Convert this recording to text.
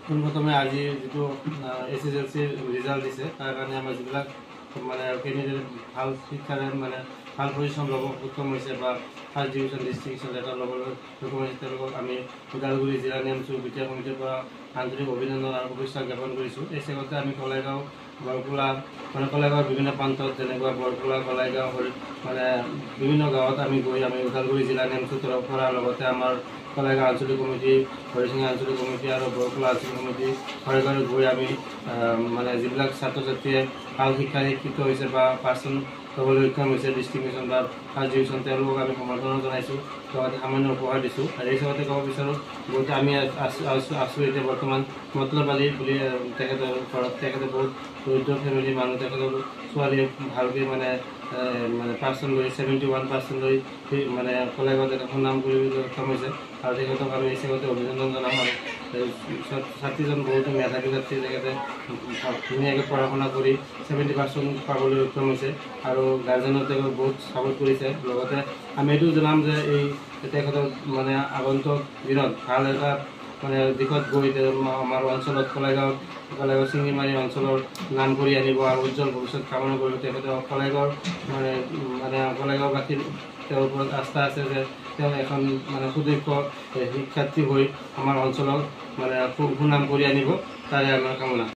পোনপ্ৰথমে আজি যিটো SSLCৰ ৰিজাল্ট দিছে তাৰ কাৰণে আমাৰ যিবিলাক মানে কেণ্ডিডেট ভাল শিক্ষাৰে মানে ভাল পজিশ্যন ল'ব সক্ষম হৈছে বা ফাৰ্ষ্ট ডিভিজন ডিষ্ট্ৰিক্ট লেটাৰ ল'বলৈ সক্ষম হৈছে তেওঁলোকক আমি ওদালগুৰি জিলা নেমচু বিটিয়া কমিটিৰ পৰা আন্তৰিক অভিনন্দন আৰু শুভেচ্ছা জ্ঞাপন কৰিছোঁ। এই চেগতে আমি কলাইগাঁও বৰকোলা মানে কলাইগাঁৱৰ বিভিন্ন প্ৰান্তত যেনেকুৱা বৰকোলা কলাইগাঁও মানে বিভিন্ন গাঁৱত আমি গৈ আমি ওদালগুৰি জিলা নেমচু তৰফ পৰা লগতে আমাৰ কলাইগাঁও আঞ্চলিক কমিটি হৰিচিঙা আঞ্চলিক কমিটি আৰু বৰকোলা আঞ্চলিক কমিটি ঘৰে ঘৰে গৈ আমি মানে যিবিলাক ছাত্ৰ ছাত্ৰীয়ে ভাল শিক্ষাৰে শিক্ষিত হৈছে বা পাৰ্চেণ্ট ল'বলৈ সক্ষম হৈছে ডিষ্ট্ৰিবিউশ্যন বা ফাৰ্ষ্ট ডিভিজন তেওঁলোকক আমি সমৰ্থন জনাইছোঁ লগতে সামান্য উপহাৰ দিছোঁ। আৰু এই হিচাপতে ক'ব বিচাৰোঁ বহুতে আমি আছোঁ এতিয়া বৰ্তমান মতলবালী বুলি তেখেতৰ ঘৰত তেখেতে বহুত দৰিদ্ৰ ফেমিলি মানুহ তেখেতৰ ছোৱালীয়ে ভালকৈ মানে পাৰ্চেণ্ট লৈ 71% লৈ মানে কলাইগাঁৱত এটা সুনাম কৰিবলৈ সক্ষম হৈছে আৰু তেখেতক আমি এই হিচাপতে অভিনন্দন জনাম। আৰু ছাত্ৰীজন বহুতো মেধাৱী ছাত্ৰী তেখেতে ধুনীয়াকৈ পঢ়া শুনা কৰি 70% পাবলৈ সক্ষম হৈছে আৰু গাৰ্জেনেও তেওঁক বহুত ছাপোৰ্ট কৰিছে। লগতে আমি এইটো জনাম যে এই তেখেতক মানে আগন্তুক দিনত ভাল এটা মানে দিশত গৈ আমাৰ অঞ্চলত কলাইগাঁও চিঙিমাৰী অঞ্চলৰ নাম কৰি আনিব আৰু উজ্জ্বল ভৱিষ্যত কামনা কৰিব। তেখেতে কলাইগাঁৱৰ মানে কলাইগাঁওবাসীৰ তেওঁৰ ওপৰত আস্থা আছে যে তেওঁ এখন মানে সুদক্ষ শিক্ষাৰ্থী হৈ আমাৰ অঞ্চলক মানে সুনাম কৰি আনিব তাৰে আমাৰ কামনা।